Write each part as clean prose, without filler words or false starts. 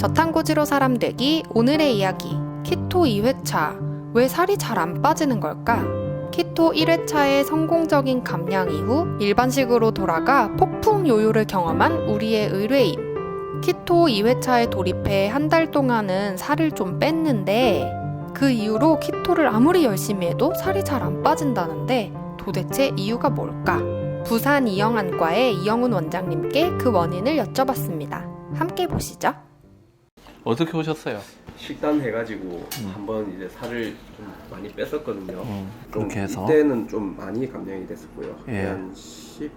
저탄고지로 사람 되기 오늘의 이야기 키토 2회차 왜 살이 잘 안 빠지는 걸까? 키토 1회차의 성공적인 감량 이후 일반식으로 돌아가 폭풍 요요를 경험한 우리의 의뢰인 키토 2회차에 돌입해 한 달 동안은 살을 좀 뺐는데 그 이후로 키토를 아무리 열심히 해도 살이 잘 안 빠진다는데 도대체 이유가 뭘까? 부산 이영안과의 이영훈 원장님께 그 원인을 여쭤봤습니다. 함께 보시죠. 어떻게 오셨어요? 식단 해가지고 한번 이제 살을 좀 많이 뺐었거든요. 좀 그렇게 해서? 이때는 좀 많이 감량이 됐었고요. 예. 한 12,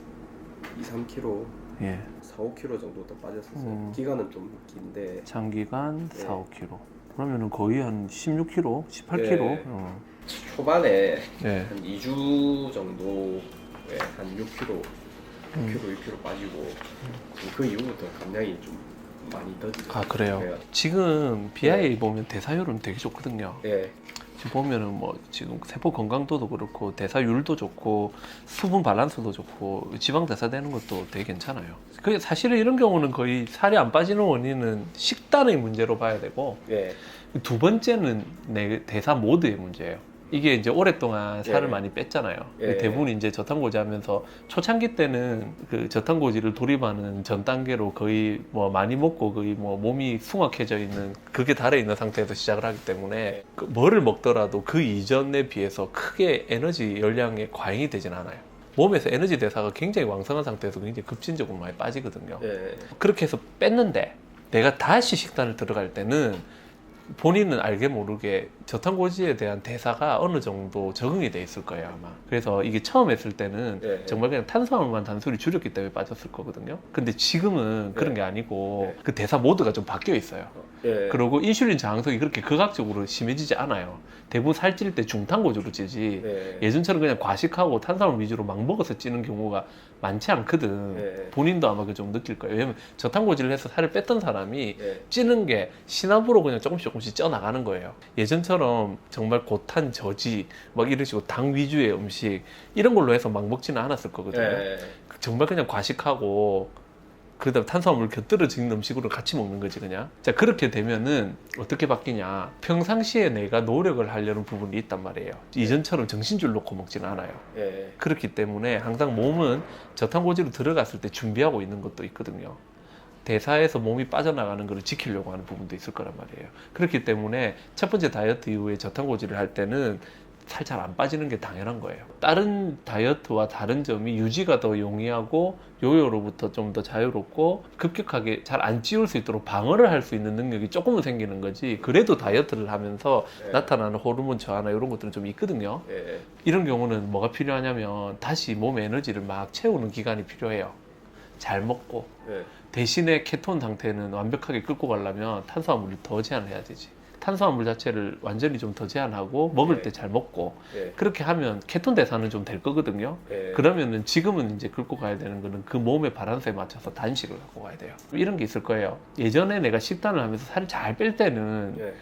3kg, 예. 4, 5kg 정도 더 빠졌었어요. 기간은 좀 긴데 장기간 네. 4, 5kg. 그러면은 거의 한 16kg, 18kg. 네. 초반에 네. 한 2주 정도에 한 6kg, 6kg 빠지고 그 이후부터 감량이 좀 많이 더디죠. 아 그래요? 네. 지금 BI 보면 대사율은 되게 좋거든요. 네. 지금 보면은 뭐 지금 세포 건강도도 그렇고 대사율도 좋고 수분 밸런스도 좋고 지방 대사되는 것도 되게 괜찮아요. 그 사실은 이런 경우는 거의 살이 안 빠지는 원인은 식단의 문제로 봐야 되고 네. 두 번째는 내 대사 모드의 문제예요. 이게 이제 오랫동안 살을 예. 많이 뺐잖아요. 예. 대부분 이제 저탄고지 하면서 초창기 때는 그 저탄고지를 돌입하는 전 단계로 거의 뭐 많이 먹고 거의 뭐 몸이 숭악해져 있는 그게 달해 있는 상태에서 시작을 하기 때문에 그 뭐를 먹더라도 그 이전에 비해서 크게 에너지 열량에 과잉이 되진 않아요. 몸에서 에너지 대사가 굉장히 왕성한 상태에서 굉장히 급진적으로 많이 빠지거든요. 네. 그렇게 해서 뺐는데 내가 다시 식단을 들어갈 때는 본인은 알게 모르게 저탄고지에 대한 대사가 어느 정도 적응이 돼 있을 거예요 아마. 그래서 이게 처음 했을 때는 네. 정말 그냥 탄수화물만 단순히 줄였기 때문에 빠졌을 거거든요. 근데 지금은 그런 게 아니고 네. 그 대사 모드가 좀 바뀌어 있어요. 네. 그리고 인슐린 저항성이 그렇게 극악적으로 심해지지 않아요. 대부분 살찔 때 중탄고지로 찌지 네. 예전처럼 그냥 과식하고 탄수화물 위주로 막 먹어서 찌는 경우가 많지 않거든. 네. 본인도 아마 그 좀 느낄 거예요. 왜냐면 저탄고지를 해서 살을 뺐던 사람이 네. 찌는 찌는 게 시나브로 그냥 조금씩 쪄 나가는 거예요. 예전처럼 정말 고탄 저지 막 이런 식으로 당 위주의 음식 이런 걸로 해서 막 먹지는 않았을 거거든요. 네. 정말 그냥 과식하고 그다음 탄수화물 곁들여진 음식으로 같이 먹는 거지 그냥. 자 그렇게 되면은 어떻게 바뀌냐? 평상시에 내가 노력을 하려는 부분이 있단 말이에요. 이전처럼 정신줄 놓고 먹지는 않아요. 네. 그렇기 때문에 항상 몸은 저탄고지로 들어갔을 때 준비하고 있는 것도 있거든요. 대사에서 몸이 빠져나가는 것을 지키려고 하는 부분도 있을 거란 말이에요. 그렇기 때문에 첫 번째 다이어트 이후에 저탄고지를 할 때는 살 잘 안 빠지는 게 당연한 거예요. 다른 다이어트와 다른 점이 유지가 더 용이하고 요요로부터 좀 더 자유롭고 급격하게 잘 안 찌울 수 있도록 방어를 할 수 있는 능력이 조금은 생기는 거지. 그래도 다이어트를 하면서 네. 나타나는 호르몬 저하나 이런 것들은 좀 있거든요. 네. 이런 경우는 뭐가 필요하냐면 다시 몸의 에너지를 막 채우는 기간이 필요해요. 잘 먹고 네. 대신에 케톤 상태는 완벽하게 끌고 가려면 탄수화물을 더 제한을 해야 되지. 탄수화물 자체를 완전히 좀 더 제한하고 먹을 네. 때 잘 먹고 네. 그렇게 하면 케톤 대사는 좀 될 거거든요. 네. 그러면은 지금은 이제 끌고 가야 되는 거는 그 몸의 바란스에 맞춰서 단식을 갖고 가야 돼요. 이런 게 있을 거예요. 예전에 내가 식단을 하면서 살을 잘 뺄 때는 네.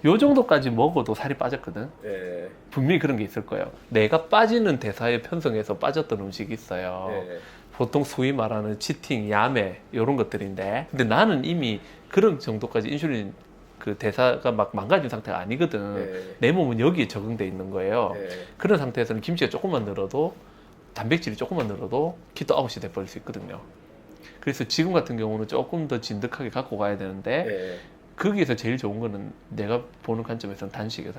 요 정도까지 먹어도 살이 빠졌거든. 네. 분명히 그런 게 있을 거예요. 내가 빠지는 대사에 편성해서 빠졌던 음식이 있어요. 네. 보통 소위 말하는 치팅, 야매 이런 것들인데 근데 나는 이미 그런 정도까지 인슐린 그 대사가 막 망가진 상태가 아니거든. 네. 내 몸은 여기에 적응돼 있는 거예요. 네. 그런 상태에서는 김치가 조금만 늘어도 단백질이 조금만 늘어도 키토 아웃이 돼버릴 수 있거든요. 그래서 지금 같은 경우는 조금 더 진득하게 갖고 가야 되는데 네. 거기에서 제일 좋은 거는 내가 보는 관점에서는 단식이에요.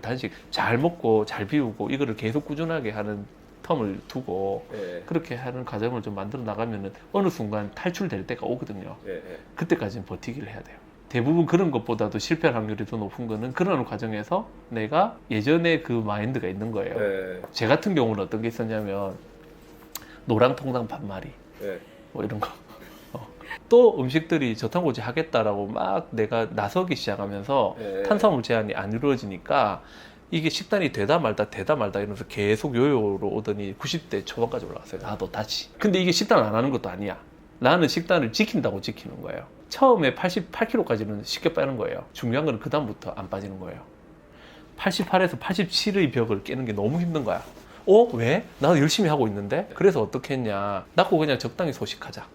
단식 잘 먹고 잘 비우고 이거를 계속 꾸준하게 하는 텀을 두고 네. 그렇게 하는 과정을 좀 만들어 나가면은 어느 순간 탈출될 때가 오거든요. 네. 그때까지는 버티기를 해야 돼요. 대부분 그런 것보다도 실패 확률이 더 높은 거는 그런 과정에서 내가 예전에 그 마인드가 있는 거예요. 네. 제 같은 경우는 어떤 게 있었냐면 노랑통당 반마리 네. 뭐 이런 거. 또 음식들이 저탄고지 하겠다라고 막 내가 나서기 시작하면서 네. 탄수화물 제한이 안 이루어지니까 이게 식단이 되다 말다 이러면서 계속 요요로 오더니 90대 초반까지 올라갔어요. 나도 다시. 근데 이게 식단 안 하는 것도 아니야. 나는 식단을 지킨다고 지키는 거예요. 처음에 88kg까지는 쉽게 빼는 거예요. 중요한 건 그 다음부터 안 빠지는 거예요. 88에서 87의 벽을 깨는 게 너무 힘든 거야. 왜? 나도 열심히 하고 있는데? 그래서 어떻게 했냐. 나고 그냥 적당히 소식하자.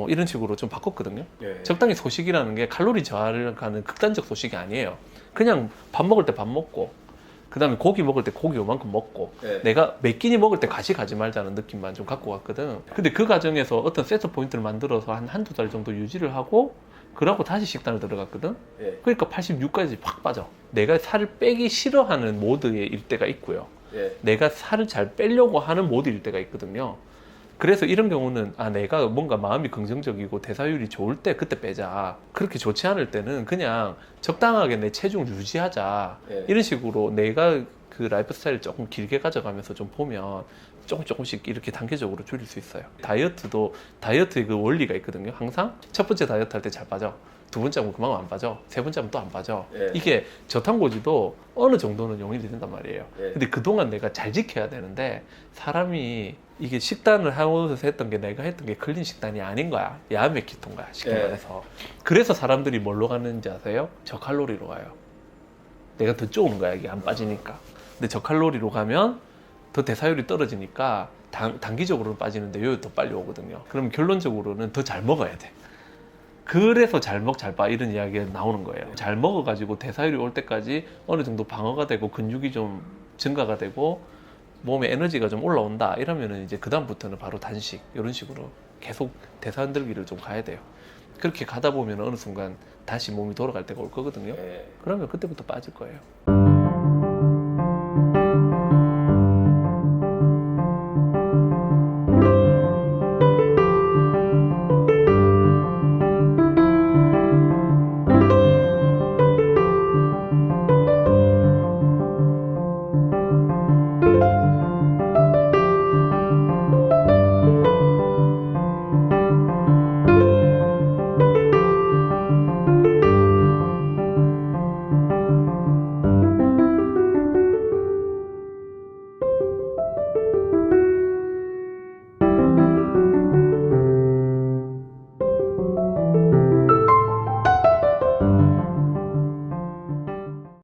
이런 식으로 좀 바꿨거든요. 예. 적당히 소식이라는 게 칼로리 저하를 가는 극단적 소식이 아니에요. 그냥 밥 먹을 때 밥 먹고, 그 다음에 고기 먹을 때 고기 요만큼 먹고, 예. 내가 몇 끼니 먹을 때 가시 가지 말자는 느낌만 좀 갖고 갔거든. 근데 그 과정에서 어떤 세트 포인트를 만들어서 한두 달 정도 유지를 하고, 그러고 다시 식단을 들어갔거든. 예. 그러니까 86까지 확 빠져. 내가 살을 빼기 싫어하는 모드일 때가 있고요. 예. 내가 살을 잘 빼려고 하는 모드일 때가 있거든요. 그래서 이런 경우는 내가 뭔가 마음이 긍정적이고 대사율이 좋을 때 그때 빼자. 그렇게 좋지 않을 때는 그냥 적당하게 내 체중을 유지하자. 예. 이런 식으로 내가 그 라이프 스타일을 조금 길게 가져가면서 좀 보면 조금씩 이렇게 단계적으로 줄일 수 있어요. 다이어트도 다이어트의 그 원리가 있거든요. 항상 첫 번째 다이어트 할 때 잘 빠져. 두 번째 하면 그만 안 빠져. 세 번째 하면 또 안 빠져. 예. 이게 저탄고지도 어느 정도는 용인이 된단 말이에요. 예. 근데 그동안 내가 잘 지켜야 되는데 사람이 이게 식단을 하면서 했던 게 내가 했던 게 클린 식단이 아닌 거야. 야매 키토인 거야. 쉽게 예. 말해서. 그래서 사람들이 뭘로 가는지 아세요? 저칼로리로 가요. 내가 더 쪼는 거야. 이게 안 빠지니까. 근데 저칼로리로 가면 더 대사율이 떨어지니까 단기적으로는 빠지는데 요요 더 빨리 오거든요. 그럼 결론적으로는 더 잘 먹어야 돼. 그래서 잘 먹 잘 빠 이런 이야기가 나오는 거예요. 잘 먹어가지고 대사율이 올 때까지 어느 정도 방어가 되고 근육이 좀 증가가 되고 몸에 에너지가 좀 올라온다 이러면은 이제 그 다음부터는 바로 단식 이런 식으로 계속 대사 흔들기를 좀 가야 돼요. 그렇게 가다 보면 어느 순간 다시 몸이 돌아갈 때가 올 거거든요. 예. 그러면 그때부터 빠질 거예요.